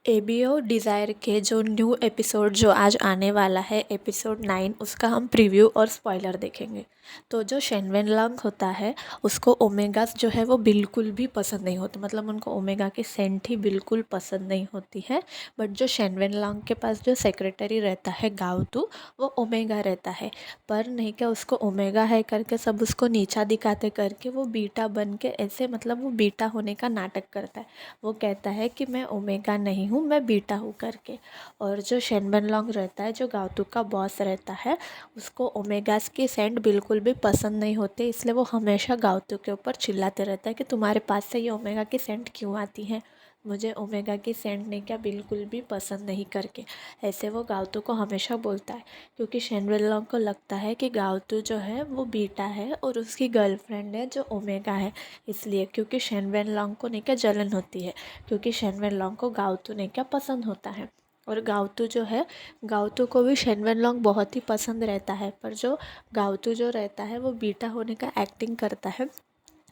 ABO desire के जो new episode जो आज आने वाला है एपिसोड 9 उसका हम प्रीव्यू और स्पॉइलर देखेंगे। तो जो शेनवेन लॉन्ग होता है उसको ओमेगास जो है वो बिल्कुल भी पसंद नहीं होते, मतलब उनको ओमेगा की सेंट ही बिल्कुल पसंद नहीं होती है। बट जो शेनवेन लॉन्ग के पास जो सेक्रेटरी रहता है गाउतू, वो ओमेगा रहता है। पर नहीं क्या उसको ओमेगा है करके सब उसको नीचा दिखाते करके वो बीटा बन के ऐसे, मतलब वो बीटा होने का नाटक करता है। वो कहता है कि मैं ओमेगा नहीं हूँ, मैं बीटा हूँ करके। और जो शेनवेन लॉन्ग रहता है, जो गाउतू का बॉस रहता है, उसको ओमेगास की सेंट बिल्कुल भी पसंद नहीं होते, इसलिए वो हमेशा गाउतू के ऊपर चिल्लाते रहता है कि तुम्हारे पास से ये ओमेगा की सेंट क्यों आती है, मुझे ओमेगा की सेंट ने क्या बिल्कुल भी पसंद नहीं करके। ऐसे वो गाउतू को हमेशा बोलता है, क्योंकि शेनवेन लॉन्ग को लगता है कि गाउतू जो है वो बीटा है और उसकी गर्लफ्रेंड है जो ओमेगा है। इसलिए क्योंकि शेनवेन लॉन्ग को नहीं क्या जलन होती है, क्योंकि शेनवेन लॉन्ग को गाउतू ने क्या पसंद होता है। और गाउतू जो है, गाउतू को भी शेनवेन लॉन्ग बहुत ही पसंद रहता है, पर जो गाउतू जो रहता है वो बीटा होने का एक्टिंग करता है,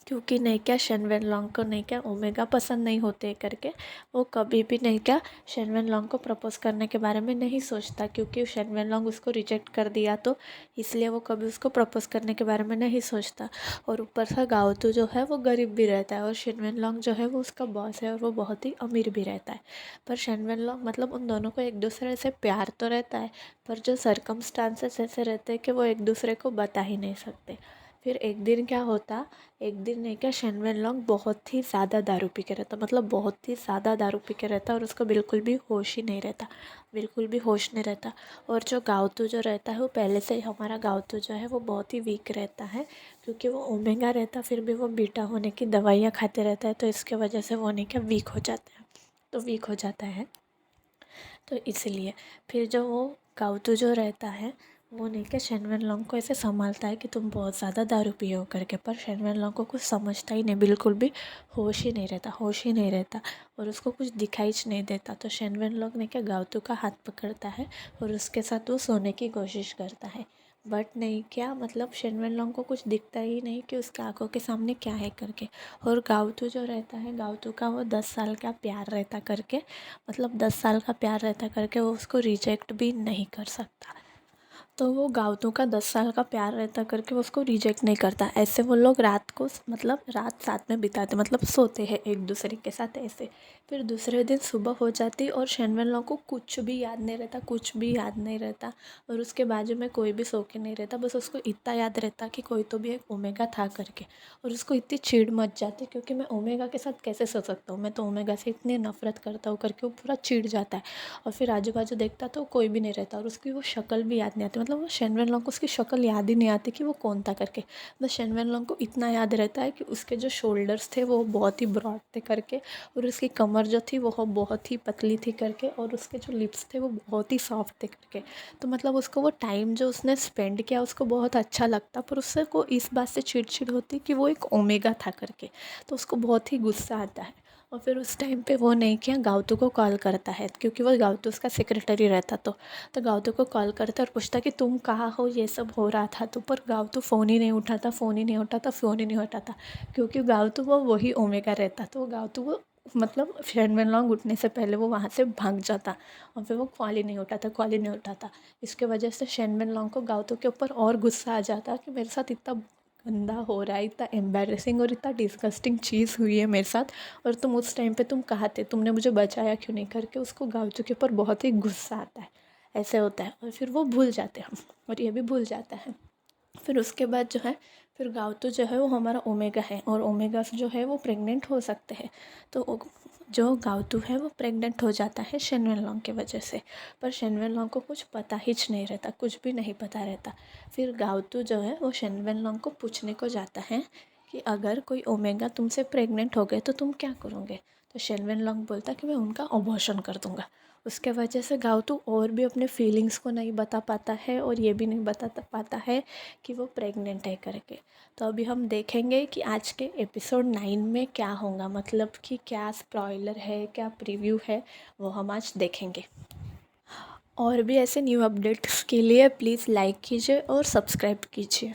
क्योंकि नहीं क्या शेनवेन लॉन्ग को नहीं क्या ओमेगा पसंद नहीं होते करके वो कभी भी नहीं क्या शेनवेन लॉन्ग को प्रपोज़ करने के बारे में नहीं सोचता, क्योंकि शेनवेन लॉन्ग उसको रिजेक्ट कर दिया तो इसलिए वो कभी उसको प्रपोज़ करने के बारे में नहीं सोचता। और ऊपर से गाउतू जो है वो गरीब भी रहता है और शेनवेन लॉन्ग जो है वो उसका बॉस है और वो बहुत ही अमीर भी रहता है। पर शेनवेन लॉन्ग, मतलब उन दोनों को एक दूसरे से प्यार तो रहता है, पर जो सर्कमस्टांसेस ऐसे रहते हैं कि वो एक दूसरे को बता ही नहीं सकते। फिर एक दिन क्या होता, एक दिन नहीं क्या शेनवेन लॉन्ग बहुत ही ज़्यादा दारू पी के रहता, मतलब बहुत ही ज़्यादा दारू पी के रहता और उसको बिल्कुल भी होश ही नहीं रहता, बिल्कुल भी होश नहीं रहता। और जो गाउतू जो रहता है वो पहले से ही, हमारा गाउतू जो है वो बहुत ही वीक रहता है, क्योंकि वो ओमेगा रहता फिर भी वो बीटा होने की दवाइयाँ खाते रहता है, तो इसके वजह से वो नहीं क्या वीक हो जाता है, तो वीक हो जाता है। तो इसलिए फिर जो वो गाउतू जो रहता है वो नहीं क्या शेनवेन लॉन्ग को ऐसे संभालता है कि तुम बहुत ज़्यादा दारू पिए हो करके, पर शेनवेन लॉन्ग को कुछ समझता ही नहीं, बिल्कुल भी होश ही नहीं रहता, होश ही नहीं रहता और उसको कुछ दिखाई नहीं देता। तो शेनवेन लॉन्ग ने क्या गाउतू का हाथ पकड़ता है और उसके साथ वो सोने की कोशिश करता है। बट नहीं क्या, मतलब शेनवेन लॉन्ग को कुछ दिखता ही नहीं कि उसके आंखों के सामने क्या है करके। और गाउतू जो रहता है, गाउतू का वो 10 साल का प्यार रहता करके, मतलब 10 साल का प्यार रहता करके वो उसको रिजेक्ट भी नहीं कर सकता। तो वो गाउतू का 10 साल का प्यार रहता करके वो उसको रिजेक्ट नहीं करता। ऐसे वो लोग रात को, मतलब रात साथ में बिताते, मतलब सोते हैं एक दूसरे के साथ ऐसे। फिर दूसरे दिन सुबह हो जाती और शेनवेन लॉन्ग को कुछ भी याद नहीं रहता, कुछ भी याद नहीं रहता और उसके बाजू में कोई भी सो के नहीं रहता, बस उसको इतना याद रहता कि कोई तो भी एक ओमेगा था करके। और उसको इतनी चिढ़ मच जाती, क्योंकि मैं ओमेगा के साथ कैसे सो सकता हूँ, मैं तो ओमेगा से इतनी नफरत करता हूँ करके वो पूरा चिढ़ जाता है। और फिर आजू बाजू देखता तो कोई भी नहीं रहता और उसकी वो शक्ल भी याद नहीं आती, मतलब वो शेनवेन लॉन्ग को उसकी शक्ल याद ही नहीं आती कि वो कौन था करके। बस शेनवेन लॉन्ग को इतना याद रहता है कि उसके जो शोल्डर्स थे वो बहुत ही ब्रॉड थे करके, और उसकी कमर जो थी वो बहुत ही पतली थी करके, और उसके जो लिप्स थे वो बहुत ही सॉफ्ट थे करके। तो मतलब उसको वो टाइम जो उसने स्पेंड किया उसको बहुत अच्छा लगता, पर उससे को इस बात से चिड़चिड़ होती कि वो एक ओमेगा था करके, तो उसको बहुत ही गुस्सा आता है। और फिर उस टाइम पे वो नहीं किया, गाउतू को कॉल करता है, क्योंकि वो गाउतू उसका सेक्रेटरी रहता। तो गाउतू को कॉल करता है और पूछता कि तुम कहाँ हो, ये सब हो रहा था तो, पर गाउतू फ़ोन ही नहीं उठाता, फ़ोन ही नहीं उठाता, फ़ोन ही नहीं उठाता, क्योंकि गाउतू वो वही ओमेगा रहता। तो गाउतू वो, मतलब शेनवेन लॉन्ग उठने से पहले वो वहाँ से भाग जाता और फिर वो कॉल ही नहीं उठाता, कॉल ही नहीं उठाता। इसके वजह से शेनवेन लॉन्ग को गाउतू के ऊपर और गुस्सा आ जाता कि मेरे साथ इतना गंदा हो रहा है, इतना एम्बैरेसिंग और इतना डिस्गस्टिंग चीज़ हुई है मेरे साथ, और तुम उस टाइम पे तुम कहाँ थे, तुमने मुझे बचाया क्यों नहीं करके उसको गाउतू के ऊपर बहुत ही गुस्सा आता है। ऐसे होता है और फिर वो भूल जाते हैं हम, और ये भी भूल जाता है। फिर उसके बाद जो है, फिर गाउतू जो है वो हमारा ओमेगा है और ओमेगा से जो है वो प्रेग्नेंट हो सकते हैं। तो जो गाउतू है वो प्रेग्नेंट हो जाता है शेनवेन लॉन्ग की वजह से, पर शेनवेन लॉन्ग को कुछ पता ही नहीं रहता, कुछ भी नहीं पता रहता। फिर गाउतू जो है वो शेनवेन लॉन्ग को पूछने को जाता है कि अगर कोई ओमेगा तुमसे प्रेग्नेंट हो गए तो तुम क्या करोगे। तो शेनवेन लॉन्ग बोलता कि मैं उनका अबॉर्शन कर दूँगा। उसके वजह से गाउतू और भी अपने फीलिंग्स को नहीं बता पाता है और ये भी नहीं बता पाता है कि वो प्रेग्नेंट है करके। तो अभी हम देखेंगे कि आज के एपिसोड 9 में क्या होगा, मतलब कि क्या स्पॉइलर है, क्या प्रीव्यू है, वो हम आज देखेंगे। और भी ऐसे न्यू अपडेट्स के लिए प्लीज़ लाइक कीजिए और सब्सक्राइब कीजिए।